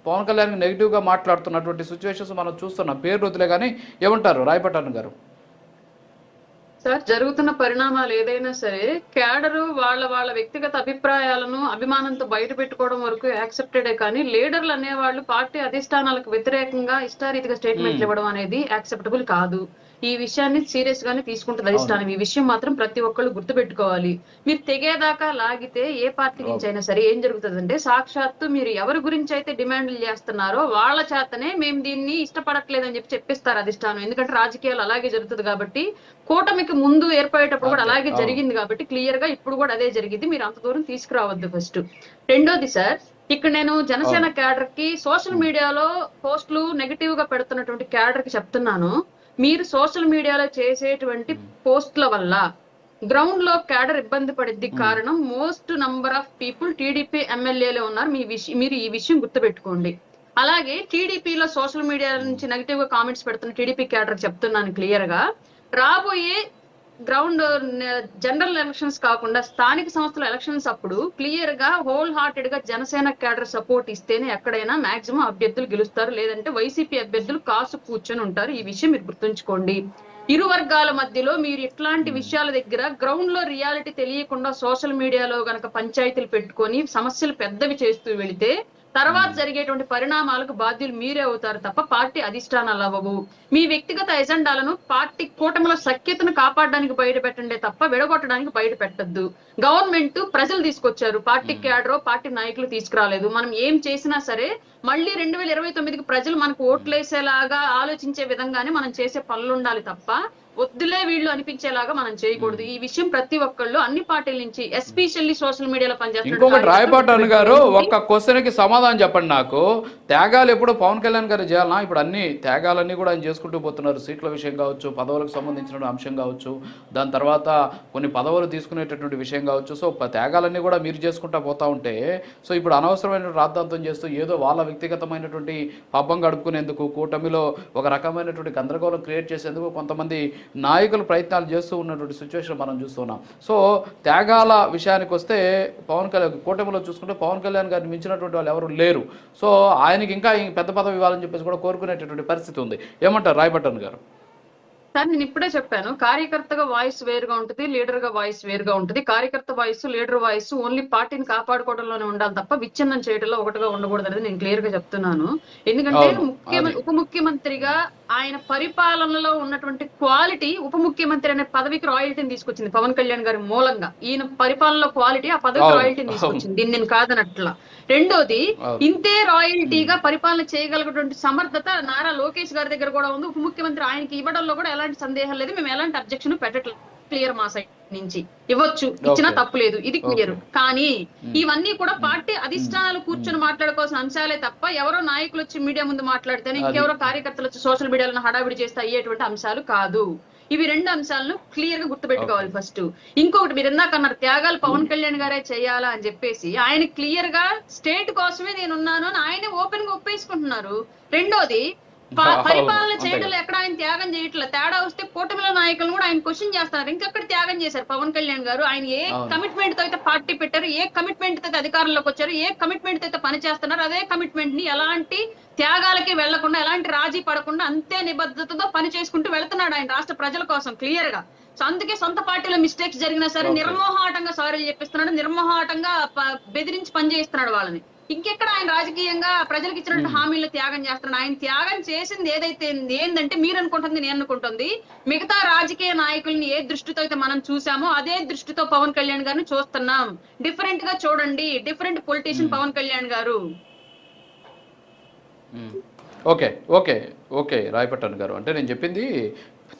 పవన్ కళ్యాణ్ నెగిటివ్గా మాట్లాడుతున్నటువంటి సిచ్యువేషన్స్ మనం చూస్తున్నాం. పేరు వదిలే కానీ ఏమంటారు రాయపట్టాను గారు? సార్, జరుగుతున్న పరిణామాలు ఏదైనా సరే క్యాడరు వాళ్ళ వ్యక్తిగత అభిప్రాయాలను అభిమానంతో బయట పెట్టుకోవడం వరకు యాక్సెప్టెడే, కానీ లీడర్లు అనేవాళ్ళు పార్టీ అధిష్టానాలకు వ్యతిరేకంగా ఇష్టారీతిగా స్టేట్మెంట్లు ఇవ్వడం అనేది యాక్సెప్టబుల్ కాదు. ఈ విషయాన్ని సీరియస్ గానే తీసుకుంటుంది అధిష్టానం. ఈ విషయం మాత్రం ప్రతి ఒక్కళ్ళు గుర్తుపెట్టుకోవాలి. మీరు తెగేదాకా లాగితే ఏ పార్టీ నుంచి అయినా సరే ఏం జరుగుతుందంటే, సాక్షాత్తు మీరు ఎవరి గురించి అయితే డిమాండ్లు చేస్తున్నారో వాళ్ళ చేతనే మేము దీన్ని ఇష్టపడట్లేదని చెప్పిస్తారు అధిష్టానం. ఎందుకంటే రాజకీయాలు అలాగే జరుగుతుంది కాబట్టి, కూటమికి ముందు ఏర్పడేటప్పుడు కూడా అలాగే జరిగింది కాబట్టి క్లియర్ గా ఇప్పుడు కూడా అదే జరిగింది. మీరు అంత దూరం తీసుకురావద్దు ఫస్ట్. రెండోది సార్, ఇక్కడ నేను జనసేన క్యాడర్ కి సోషల్ మీడియాలో పోస్టులు నెగిటివ్ గా పెడుతున్నటువంటి క్యాడర్ కి చెప్తున్నాను, మీరు సోషల్ మీడియాలో చేసేటువంటి పోస్టుల వల్ల గ్రౌండ్ లో క్యాడర్ ఇబ్బంది పడిద్ది. కారణం most number of people TDP ఎమ్మెల్యేలే ఉన్నారు. మీరు ఈ విషయం గుర్తుపెట్టుకోండి. అలాగే టీడీపీలో సోషల్ మీడియా నుంచి నెగిటివ్ గా కామెంట్స్ పెడుతున్న టీడీపీ క్యాడర్ చెప్తున్నాను క్లియర్ గా, రాబోయే గ్రౌండ్ జనరల్ ఎలక్షన్స్ కాకుండా స్థానిక సంస్థల ఎలక్షన్స్ అప్పుడు క్లియర్ గా హోల్ హార్టెడ్ గా జనసేన క్యాడర్ సపోర్ట్ ఇస్తేనే ఎక్కడైనా మాక్సిమం అభ్యర్థులు గెలుస్తారు. లేదంటే వైసీపీ అభ్యర్థులు కాసు కూర్చొని ఉంటారు. ఈ విషయం మీరు గుర్తుంచుకోండి. ఇరు వర్గాల మధ్యలో మీరు ఇట్లాంటి విషయాల దగ్గర గ్రౌండ్ లో రియాలిటీ తెలియకుండా సోషల్ మీడియాలో గనక పంచాయతీలు పెట్టుకొని సమస్యలు పెద్దవి చేస్తూ వెళితే తర్వాత జరిగేటువంటి పరిణామాలకు బాధ్యులు మీరే అవుతారు తప్ప పార్టీ అధిష్టానాలు అవ్వవు. మీ వ్యక్తిగత ఎజెండాలను పార్టీ కూటమిలో సఖ్యతను కాపాడడానికి బయట పెట్టండే తప్ప విడగొట్టడానికి బయట పెట్టద్దు. గవర్నమెంట్ ప్రజలు తీసుకొచ్చారు, పార్టీ క్యాడరో పార్టీ నాయకులు తీసుకురాలేదు. మనం ఏం చేసినా సరే మళ్ళీ 2029కి ప్రజలు మనకు ఓట్లేసేలాగా ఆలోచించే విధంగానే మనం చేసే పనులు ఉండాలి తప్ప వద్దులే వీళ్ళు అనిపించేలాగా మనం చేయకూడదు. ఈ విషయం ప్రతి ఒక్కళ్ళు అన్ని పార్టీల నుంచి, ఎస్పెషల్లీ సోషల్ మీడియాలో పనిచేస్తున్నారు. ఇంకొకటి రాయపాటన్ గారు, ఒక్క క్వశ్చన్ కి సమాధానం చెప్పండి నాకు. త్యాగాలు ఎప్పుడు పవన్ కళ్యాణ్ గారు చేయాలన్నా? ఇప్పుడు అన్ని త్యాగాలన్నీ కూడా ఆయన చేసుకుంటూ పోతున్నారు. సీట్ల విషయం కావచ్చు, పదవులకు సంబంధించిన అంశం కావచ్చు, దాని తర్వాత కొన్ని పదవులు తీసుకునేటటువంటి విషయం కావచ్చు. సో త్యాగాలన్నీ కూడా మీరు చేసుకుంటూ పోతా ఉంటే, సో ఇప్పుడు అనవసరమైన రాద్ధాంతం చేస్తూ ఏదో వాళ్ళ వ్యక్తిగతమైనటువంటి పబ్బం గడుపుకునేందుకు, కూటమిలో ఒక రకమైనటువంటి గందరగోళం క్రియేట్ చేసేందుకు కొంతమంది నాయకులు ప్రయత్నాలు చేస్తూ ఉన్నటువంటి సిచ్యువేషన్ మనం చూస్తున్నాం. సో త్యాగాల విషయానికి వస్తే పవన్ కళ్యాణ్ కూటమిలో చూసుకుంటే పవన్ కళ్యాణ్ గారిని మించినటువంటి వాళ్ళు ఎవరు లేరు. సో ఆయనకి ఇంకా పెద్ద పదవి ఇవ్వాలని చెప్పేసి కూడా కోరుకునేటటువంటి పరిస్థితి ఉంది. ఏమంటారు రాయపట్టన్ గారు? సార్, నేను ఇప్పుడే చెప్పాను, కార్యకర్తగా వాయిస్ వేరుగా ఉంటుంది, లీడర్ గా వాయిస్ వేరుగా ఉంటుంది. కార్యకర్త వాయిస్, లీడర్ వాయిస్ ఓన్లీ పార్టీని కాపాడుకోవడంలోనే ఉండాలి తప్ప విచ్ఛిన్నం చేయడంలో ఒకటిగా ఉండకూడదు అనేది నేను క్లియర్ గా చెప్తున్నాను. ఎందుకంటే ఉప ముఖ్యమంత్రిగా ఆయన పరిపాలనలో ఉన్నటువంటి క్వాలిటీ ఉప ముఖ్యమంత్రి అనే పదవికి రాయల్టీని తీసుకొచ్చింది పవన్ కళ్యాణ్ గారి మూలంగా. ఈయన పరిపాలనలో క్వాలిటీ ఆ పదవికి రాయల్టీని తీసుకొచ్చింది, దీన్ని నేను కాదనట్లా. రెండోది, ఇంతే రాయల్టీగా పరిపాలన చేయగలిగినటువంటి సమర్థత నారా లోకేష్ గారి దగ్గర కూడా ఉంది. ఉప ముఖ్యమంత్రి ఆయనకి ఇవ్వడంలో కూడా ఎలాంటి సందేహం లేదు. మేము ఎలాంటి అబ్జెక్షన్ పెట్టట్లేదు, క్లియర్ మా సైడ్ నుంచి. ఇవ్వచ్చు, ఇచ్చినా తప్పు లేదు, ఇది క్లియర్. కానీ ఇవన్నీ కూడా పార్టీ అధిష్టానాలు కూర్చొని మాట్లాడుకోవాల్సిన అంశాలే తప్ప ఎవరో నాయకులు వచ్చి మీడియా ముందు మాట్లాడితేనే, ఇంకెవరో కార్యకర్తలు వచ్చి సోషల్ మీడియాలో హడావిడి చేస్తే అయ్యేటువంటి అంశాలు కాదు. ఇవి రెండు అంశాలను క్లియర్ గా గుర్తుపెట్టుకోవాలి ఫస్ట్. ఇంకొకటి, మీరు ఇందాక అన్నారు త్యాగాలు పవన్ కళ్యాణ్ గారే చేయాలా అని చెప్పేసి, ఆయన క్లియర్ గా స్టేట్ కోసమే నేనున్నాను అని ఆయనే ఓపెన్ గా ఒప్పేసుకుంటున్నారు. రెండోది, పరిపాలన చేయడంలో ఎక్కడ ఆయన త్యాగం చేయట్లేదు. తేడా వస్తే కూటమిల నాయకులను కూడా ఆయన క్వశ్చన్ చేస్తున్నారు. ఇంకెక్కడ త్యాగం చేశారు పవన్ కళ్యాణ్ గారు? ఆయన ఏ కమిట్మెంట్ తో అయితే పార్టీ పెట్టారు, ఏ కమిట్మెంట్ తో అయితే అధికారంలోకి వచ్చారు, ఏ కమిట్మెంట్ తో అయితే పని చేస్తున్నారు, అదే కమిట్మెంట్ ని ఎలాంటి త్యాగాలకి వెళ్లకుండా, ఎలాంటి రాజీ పడకుండా అంతే నిబద్ధతతో పని చేసుకుంటూ వెళ్తున్నాడు ఆయన రాష్ట్ర ప్రజల కోసం క్లియర్ గా. సో అందుకే సొంత పార్టీలో మిస్టేక్స్ జరిగినా సరే నిర్మోహాటంగా సారీలు చెప్పిస్తున్నాడు, నిర్మోహాటంగా బెదిరించి పనిచేస్తున్నాడు వాళ్ళని. ఇంకెక్కడ ఆయన రాజకీయంగా ప్రజలకు ఇచ్చినట్టు హామీలు త్యాగం చేస్తున్నాడు? ఆయన త్యాగం చేసింది ఏదైతే ఏందంటే, మీరు అనుకుంటుంది, నేను అనుకుంటుంది, మిగతా రాజకీయ నాయకుల్ని ఏ దృష్టితో అయితే మనం చూసామో అదే దృష్టితో పవన్ కళ్యాణ్ గారిని చూస్తున్నాం. డిఫరెంట్ గా చూడండి, డిఫరెంట్ పొలిటీషియన్ పవన్ కళ్యాణ్ గారు. ఓకే ఓకే ఓకే రాయపట్టన్ గారు, అంటే నేను చెప్పింది